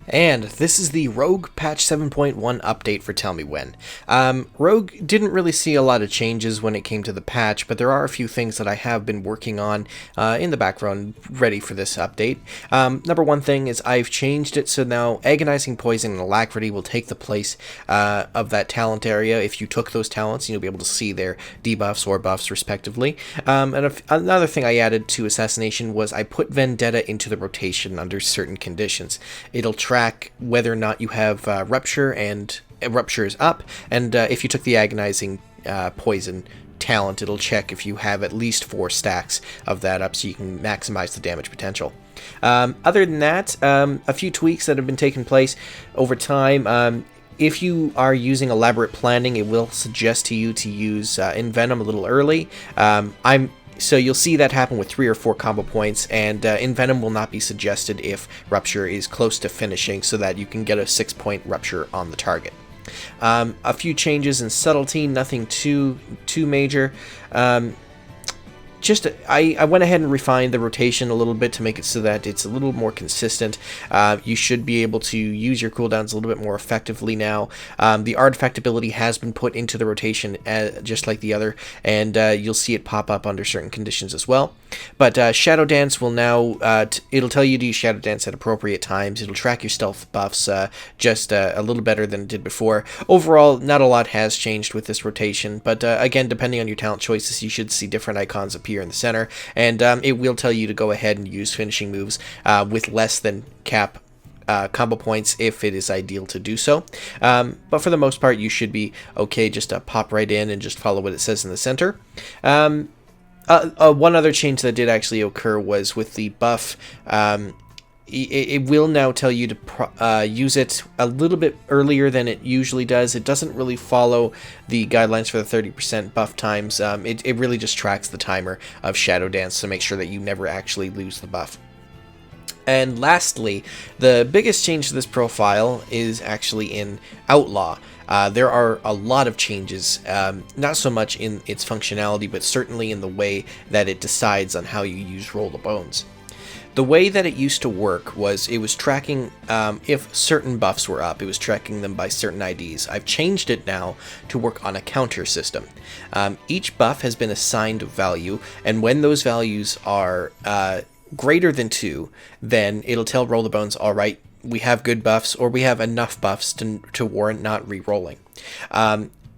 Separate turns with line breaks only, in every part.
And this is the Rogue patch 7.1 update for TellMeWhen. Rogue didn't really see a lot of changes when it came to the patch, but there are a few things that I have been working on in the background ready for this update. Number one thing is I've changed it so now Agonizing Poison and Alacrity will take the place of that talent area. If you took those talents, you'll be able to see their debuffs or buffs respectively. Another thing I added to Assassination was I put Vendetta into the rotation under certain conditions. It'll track whether or not you have Rupture, and Rupture is up, and if you took the Agonizing Poison talent, it'll check if you have at least 4 stacks of that up so you can maximize the damage potential. Other than that, a few tweaks that have been taking place over time. If you are using elaborate planning, it will suggest to you to use Envenom a little early. So you'll see that happen with 3 or 4 combo points, and Envenom will not be suggested if Rupture is close to finishing, so that you can get a 6-point Rupture on the target. A few changes in subtlety, nothing too major. I went ahead and refined the rotation a little bit to make it so that it's a little more consistent. You should be able to use your cooldowns a little bit more effectively now. The artifact ability has been put into the rotation just like the other, and you'll see it pop up under certain conditions as well. But Shadow Dance will now, it'll tell you to use Shadow Dance at appropriate times. It'll track your stealth buffs just a little better than it did before. Overall, not a lot has changed with this rotation, but again, depending on your talent choices, you should see different icons appear in the center, and it will tell you to go ahead and use finishing moves with less than cap combo points if it is ideal to do so. But for the most part, you should be okay just to pop right in and just follow what it says in the center. One other change that did actually occur was with the buff. It will now tell you to use it a little bit earlier than it usually does. It doesn't really follow the guidelines for the 30% buff times. It really just tracks the timer of Shadow Dance to make sure that you never actually lose the buff. And lastly, the biggest change to this profile is actually in Outlaw. There are a lot of changes, not so much in its functionality, but certainly in the way that it decides on how you use Roll the Bones. The way that it used to work was it was tracking if certain buffs were up, it was tracking them by certain IDs. I've changed it now to work on a counter system. Each buff has been assigned a value, and when those values are greater than 2, then it'll tell Roll the Bones, all right, we have good buffs, or we have enough buffs to warrant not re-rolling.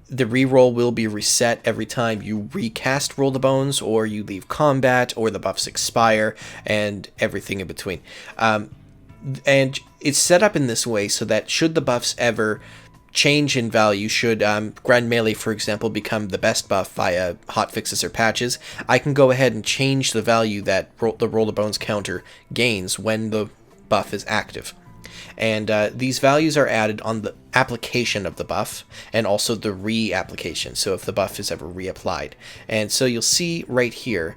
The reroll will be reset every time you recast Roll the Bones, or you leave combat, or the buffs expire, and everything in between. And it's set up in this way so that should the buffs ever change in value, should Grand Melee, for example, become the best buff via hotfixes or patches, I can go ahead and change the value that the Roll the Bones counter gains when the buff is active. And these values are added on the application of the buff and also the re-application, so if the buff is ever reapplied. And so you'll see right here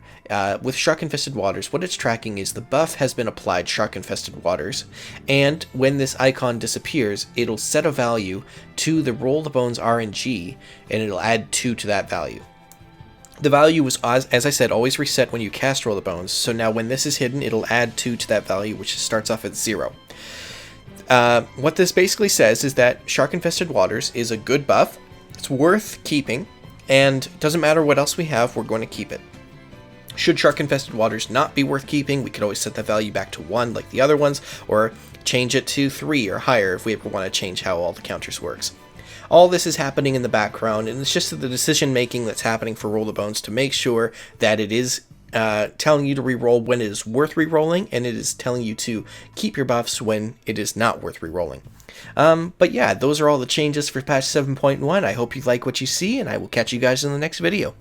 with Shark Infested Waters, what it's tracking is the buff has been applied Shark Infested Waters, and when this icon disappears, it'll set a value to the Roll the Bones RNG, and it'll add 2 to that value. The value was, as I said, always reset when you cast Roll the Bones, so now when this is hidden, it'll add 2 to that value, which starts off at 0. What this basically says is that Shark Infested Waters is a good buff, it's worth keeping, and doesn't matter what else we have, we're going to keep it. Should Shark Infested Waters not be worth keeping, we could always set the value back to 1 like the other ones, or change it to 3 or higher if we ever want to change how all the counters works. All this is happening in the background, and it's just the decision making that's happening for Roll the Bones to make sure that it is telling you to reroll when it is worth rerolling, and it is telling you to keep your buffs when it is not worth rerolling. But yeah, those are all the changes for patch 7.1. I hope you like what you see, and I will catch you guys in the next video.